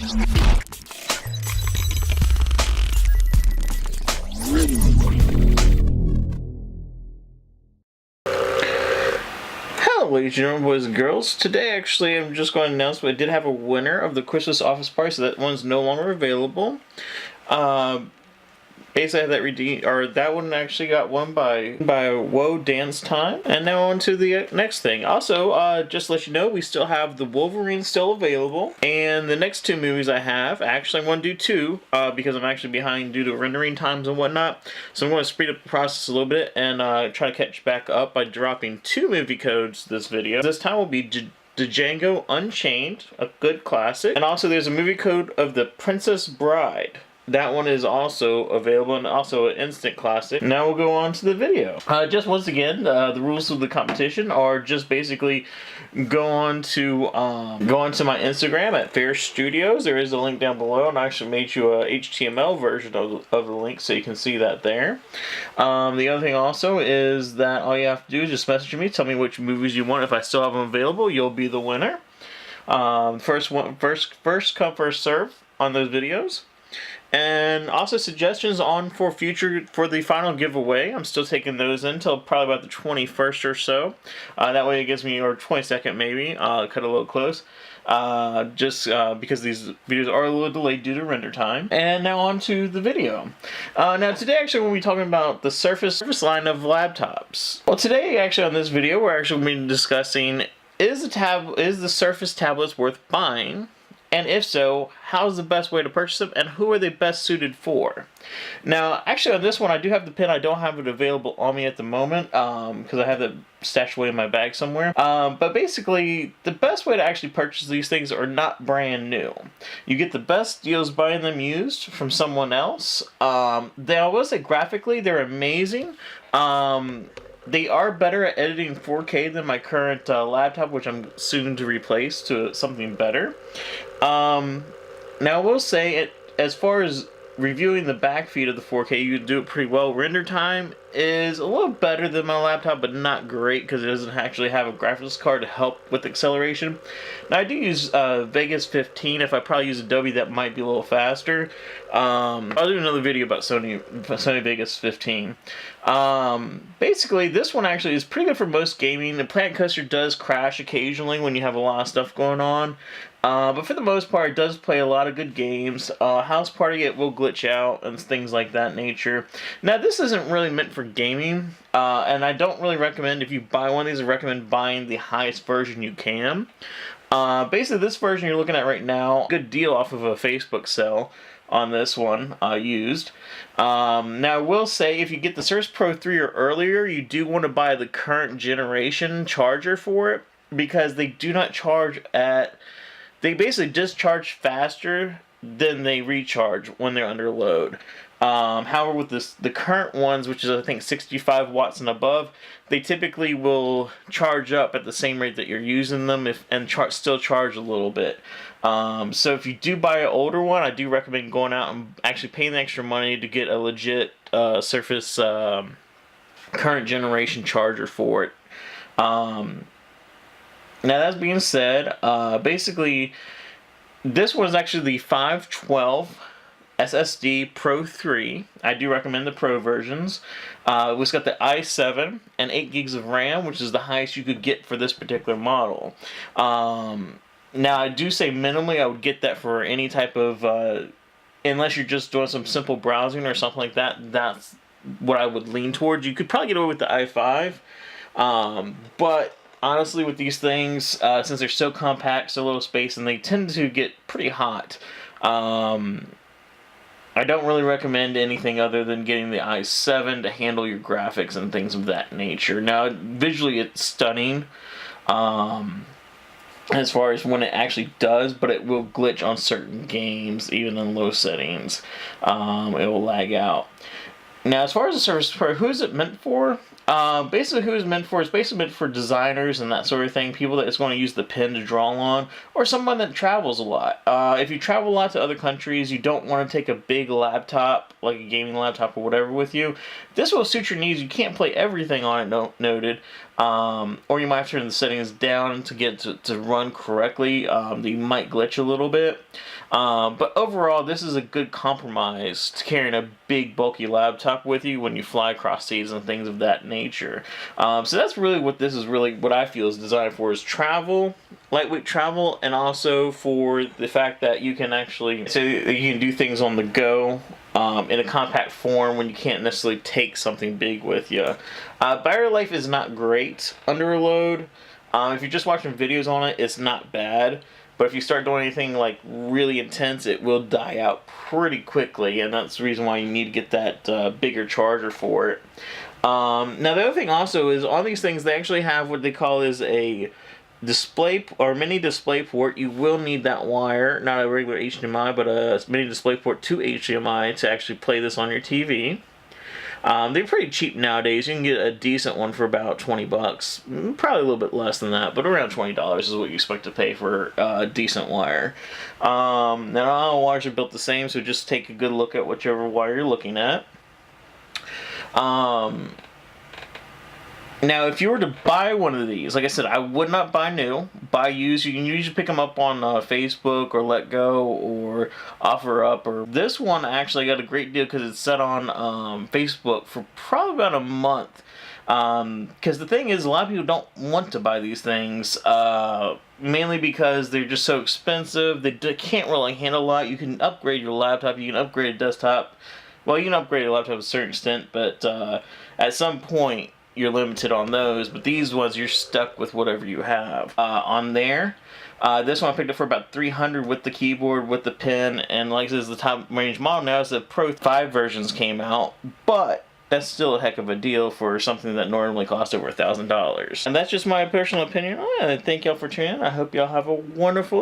Hello, ladies and gentlemen, boys and girls. Today, actually, I'm just going to announce that I did have a winner of the Christmas office party, so that one's no longer available. Basically, I had that one actually got won by Whoa Dance Time. And now on to the next thing. Also, just to let you know, we still have the Wolverine still available. And the next two movies I have, actually I want to do two, because I'm actually behind due to rendering times and whatnot. So I'm going to speed up the process a little bit and try to catch back up by dropping two movie codes this video. This time will be Django Unchained, a good classic. And also there's a movie code of The Princess Bride. That one is also available and also an instant classic. Now we'll go on to the video. Just once again, the rules of the competition are just basically go on to my Instagram at Fair Studios. There is a link down below, and I actually made you a HTML version of the link so you can see that there. The other thing also is that all you have to do is just message me, tell me which movies you want. If I still have them available, you'll be the winner. First come, first serve on those videos. And also suggestions for the final giveaway. I'm still taking those in until probably about the 21st or so. That way it gives me, or 22nd maybe, cut a little close. Because these videos are a little delayed due to render time. And now on to the video. Now today actually we'll be talking about the Surface line of laptops. Well, today actually on this video we're actually going to be discussing, is the Surface tablets worth buying? And if so, how's the best way to purchase them, and who are they best suited for? Now, actually on this one, I do have the pin. I don't have it available on me at the moment, because I have it stashed away in my bag somewhere. But basically, the best way to actually purchase these things are not brand new. You get the best deals buying them used from someone else. I will say graphically, they're amazing. They are better at editing 4K than my current laptop, which I'm soon to replace to something better. Now, I will say, as far as reviewing the back feed of the 4K, you do it pretty well. Render time is a little better than my laptop, but not great because it doesn't actually have a graphics card to help with acceleration. Now, I do use Vegas 15. If I probably use Adobe, that might be a little faster. I'll do another video about Sony Vegas 15. Basically, this one actually is pretty good for most gaming. The Planet Coaster does crash occasionally when you have a lot of stuff going on. But for the most part, it does play a lot of good games. House Party, it will glitch out and things like that nature. Now, this isn't really meant for gaming, and I don't really recommend, if you buy one of these, I recommend buying the highest version you can. Basically, this version you're looking at right now, good deal off of a Facebook sale on this one, used. Now, I will say, if you get the Surface Pro 3 or earlier, you do want to buy the current generation charger for it, because they do not charge at... They basically discharge faster than they recharge when they're under load. However, with the current ones, which is I think 65 watts and above, they typically will charge up at the same rate that you're using them, and still charge a little bit. So if you do buy an older one, I do recommend going out and actually paying the extra money to get a legit Surface current generation charger for it. Now, that being said, basically, this was actually the 512 SSD Pro 3. I do recommend the Pro versions. It's got the i7 and 8 gigs of RAM, which is the highest you could get for this particular model. Now, I do say minimally, I would get that for any type of, unless you're just doing some simple browsing or something like that, that's what I would lean towards. You could probably get away with the i5, but... honestly, with these things, since they're so compact, so little space, and they tend to get pretty hot, I don't really recommend anything other than getting the i7 to handle your graphics and things of that nature. Now, visually it's stunning as far as when it actually does, but it will glitch on certain games, even in low settings. It will lag out. Now, as far as the Surface Pro, who is it meant for? Basically, who it's meant for is basically meant for designers and that sort of thing, people that is going to use the pen to draw on, or someone that travels a lot. If you travel a lot to other countries, you don't want to take a big laptop, like a gaming laptop or whatever with you. This will suit your needs. You can't play everything on it, noted, or you might have to turn the settings down to get to run correctly. You might glitch a little bit. But overall, this is a good compromise to carrying a big, bulky laptop with you when you fly across seas and things of that nature. So that's really what I feel is designed for, is travel, lightweight travel, and also for the fact that you can you can do things on the go. In a compact form when you can't necessarily take something big with you. Battery life is not great under a load. If you're just watching videos on it, it's not bad. But if you start doing anything like really intense, it will die out pretty quickly, and that's the reason why you need to get that bigger charger for it. Now the other thing also is, on these things they actually have what they call is a display or mini display port. You will need that wire, not a regular HDMI, but a mini display port to HDMI to actually play this on your TV. They're pretty cheap nowadays. You can get a decent one for about 20 bucks. Probably a little bit less than that, but around $20 is what you expect to pay for a decent wire. Now, not all wires are built the same, so just take a good look at whichever wire you're looking at. Now, if you were to buy one of these, like I said, I would not buy new. Buy used. You can usually pick them up on Facebook or Let Go or OfferUp. Or this one actually got a great deal because it's set on Facebook for probably about a month. Because the thing is, a lot of people don't want to buy these things, mainly because they're just so expensive. They can't really handle a lot. You can upgrade your laptop. You can upgrade a desktop. Well, you can upgrade a laptop to a certain extent, but at some point, you're limited on those. But these ones, you're stuck with whatever you have on there. This one I picked up for about $300 with the keyboard, with the pen, and like I said, the top range model now is the Pro 5 versions came out, but that's still a heck of a deal for something that normally costs over $1,000. And that's just my personal opinion on it. Thank y'all for tuning in. I hope y'all have a wonderful